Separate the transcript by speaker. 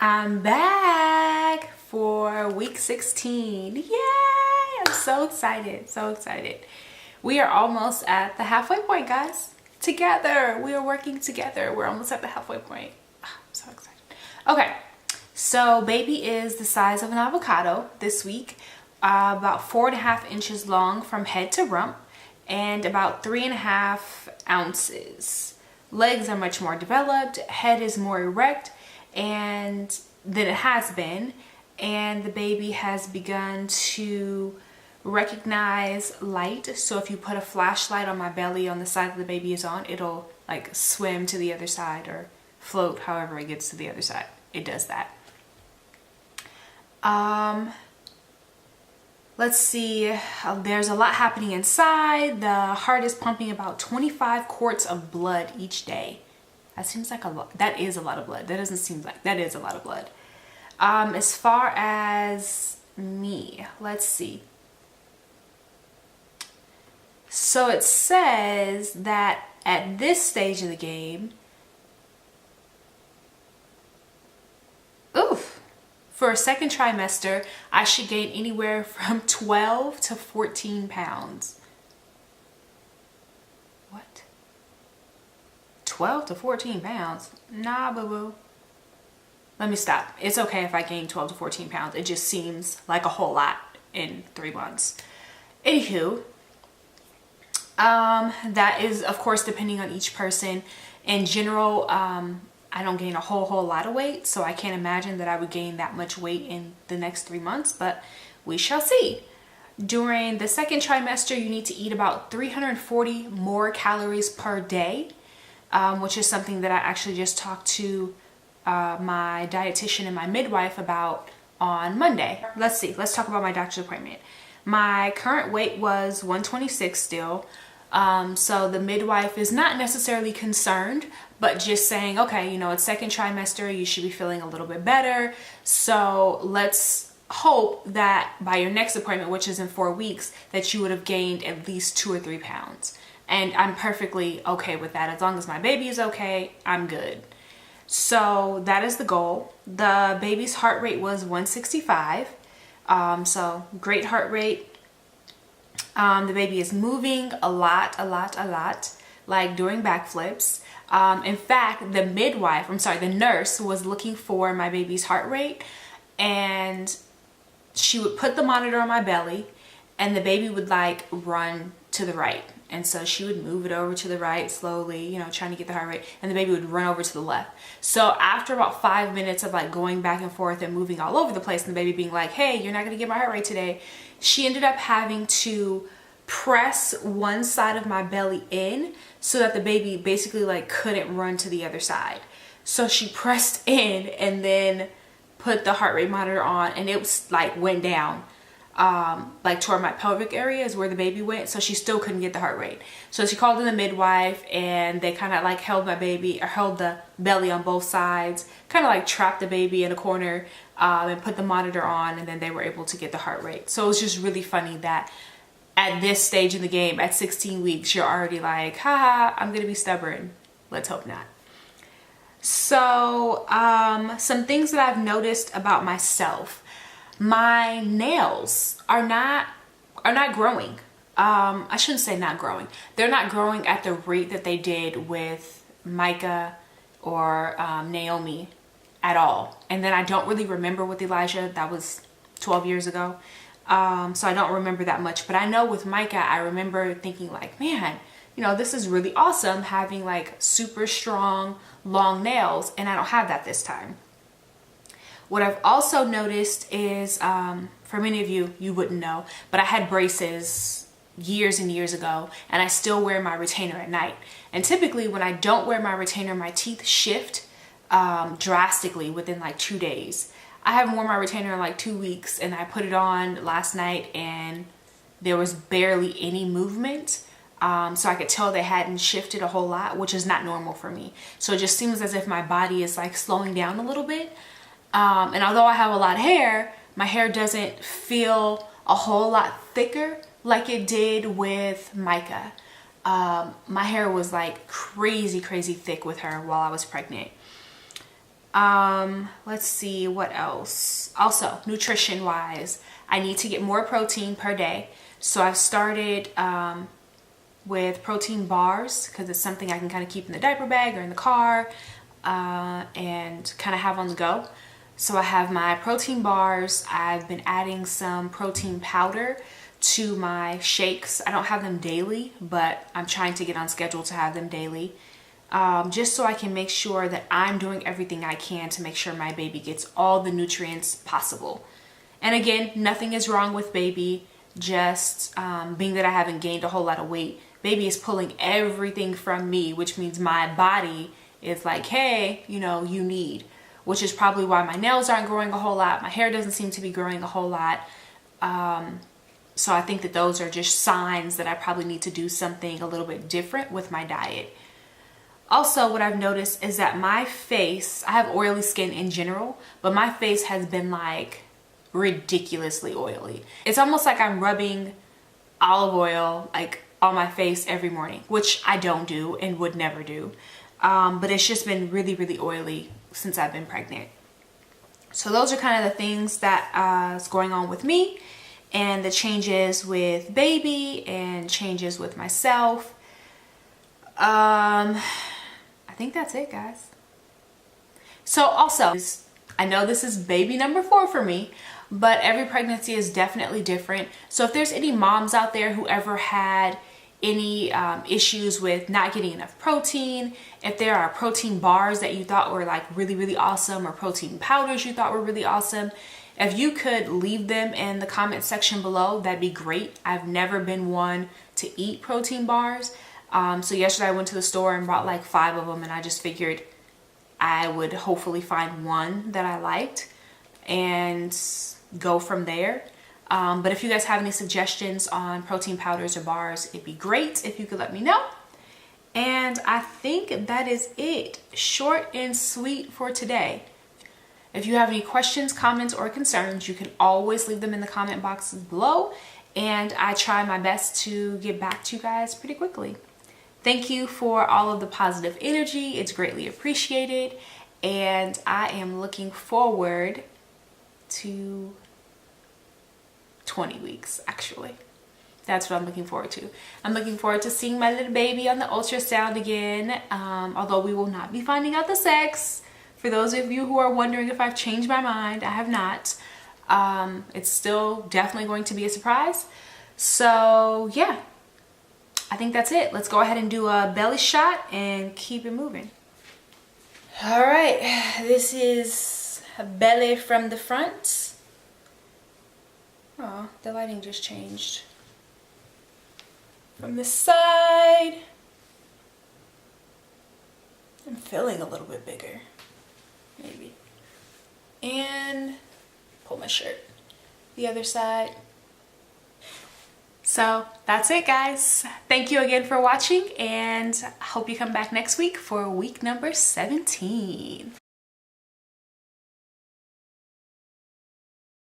Speaker 1: I'm back for week 16. Yay! I'm so excited, so excited. We are almost at the halfway point, guys. Together, we are working together. We're almost at the halfway point. I'm so excited. Okay, so baby is the size of an avocado this week, about 4.5 inches long from head to rump, and about 3.5 ounces. Legs are much more developed, head is more erect and than it has been, and the baby has begun to recognize light. So if you put a flashlight on my belly on the side that the baby is on, it'll like swim to the other side or float however it gets to the other side. It does that. Let's see, there's a lot happening inside. The heart is pumping about 25 quarts of blood each day. That seems like a lot. That is a lot of blood. That doesn't seem like, that is a lot of blood. As far as me, let's see. So it says that at this stage of the game, for a second trimester, I should gain anywhere from 12 to 14 pounds. What? 12 to 14 pounds? Nah, boo-boo. Let me stop. It's okay if I gain 12 to 14 pounds. It just seems like a whole lot in 3 months. Anywho, that is, of course, depending on each person. In general, I don't gain a whole lot of weight, so I can't imagine that I would gain that much weight in the next 3 months, but we shall see. During the second trimester, you need to eat about 340 more calories per day, which is something that I actually just talked to my dietitian and my midwife about on Monday. Let's see, let's talk about my doctor's appointment. My current weight was 126 still. So the midwife is not necessarily concerned, but just saying, okay, you know, it's second trimester, you should be feeling a little bit better. So let's hope that by your next appointment, which is in 4 weeks, that you would have gained at least 2 or 3 pounds. And I'm perfectly okay with that. As long as my baby is okay, I'm good. So that is the goal. The baby's heart rate was 165. So great heart rate. The baby is moving a lot, like doing backflips. In fact, the nurse was looking for my baby's heart rate, and she would put the monitor on my belly and the baby would like run to the right. And so she would move it over to the right slowly, you know, trying to get the heart rate, and the baby would run over to the left. So after about 5 minutes of like going back and forth and moving all over the place and the baby being like, hey, you're not gonna get my heart rate today, she ended up having to press one side of my belly in so that the baby basically like couldn't run to the other side. So she pressed in and then put the heart rate monitor on, and it was like went down. Like toward my pelvic area is where the baby went, so she still couldn't get the heart rate. So she called in the midwife, and they kind of like held my baby, or held the belly on both sides, kind of like trapped the baby in a corner, and put the monitor on, and then they were able to get the heart rate. So it was just really funny that at this stage in the game, at 16 weeks, you're already like, haha, I'm gonna be stubborn. Let's hope not. So some things that I've noticed about myself. My nails are not growing. I shouldn't say not growing. They're not growing at the rate that they did with Micah or Naomi at all. And then I don't really remember with Elijah. That was 12 years ago. So I don't remember that much. But I know with Micah, I remember thinking like, man, you know, this is really awesome having like super strong, long nails. And I don't have that this time. What I've also noticed is, for many of you, you wouldn't know, but I had braces years and years ago, and I still wear my retainer at night. And typically when I don't wear my retainer, my teeth shift drastically within like 2 days. I haven't worn my retainer in like 2 weeks, and I put it on last night and there was barely any movement. So I could tell they hadn't shifted a whole lot, which is not normal for me. So it just seems as if my body is like slowing down a little bit. And although I have a lot of hair, my hair doesn't feel a whole lot thicker like it did with Micah. My hair was like crazy thick with her while I was pregnant. Let's see what else. Also, nutrition wise, I need to get more protein per day. So I've started with protein bars because it's something I can kind of keep in the diaper bag or in the car and kind of have on the go. So I have my protein bars. I've been adding some protein powder to my shakes. I don't have them daily, but I'm trying to get on schedule to have them daily. Just so I can make sure that I'm doing everything I can to make sure my baby gets all the nutrients possible. And again, nothing is wrong with baby, just being that I haven't gained a whole lot of weight. Baby is pulling everything from me, which means my body is like, hey, you know, you need, which is probably why my nails aren't growing a whole lot. My hair doesn't seem to be growing a whole lot. So I think that those are just signs that I probably need to do something a little bit different with my diet. Also, what I've noticed is that my face, I have oily skin in general, but my face has been like ridiculously oily. It's almost like I'm rubbing olive oil like on my face every morning, which I don't do and would never do. But it's just been really, really oily since I've been pregnant. So those are kind of the things that is going on with me, and the changes with baby and changes with myself. I think that's it, guys. So also, I know this is baby number 4 for me, but every pregnancy is definitely different. So if there's any moms out there who ever had any issues with not getting enough protein, if there are protein bars that you thought were like really, really awesome, or protein powders you thought were really awesome, if you could leave them in the comment section below, that'd be great. I've never been one to eat protein bars. So yesterday I went to the store and bought like 5 of them, and I just figured I would hopefully find one that I liked and go from there. But if you guys have any suggestions on protein powders or bars, it'd be great if you could let me know. And I think that is it. Short and sweet for today. If you have any questions, comments, or concerns, you can always leave them in the comment boxes below, and I try my best to get back to you guys pretty quickly. Thank you for all of the positive energy. It's greatly appreciated, and I am looking forward to 20 weeks, actually. That's what I'm looking forward to. I'm looking forward to seeing my little baby on the ultrasound again, although we will not be finding out the sex. For those of you who are wondering if I've changed my mind, I have not. It's still definitely going to be a surprise. So yeah, I think that's it. Let's go ahead and do a belly shot and keep it moving. All right, this is a belly from the front. Oh, the lighting just changed. From the side, I'm feeling a little bit bigger, maybe. And pull my shirt. The other side. So that's it, guys. Thank you again for watching, and I hope you come back next week for week number 17.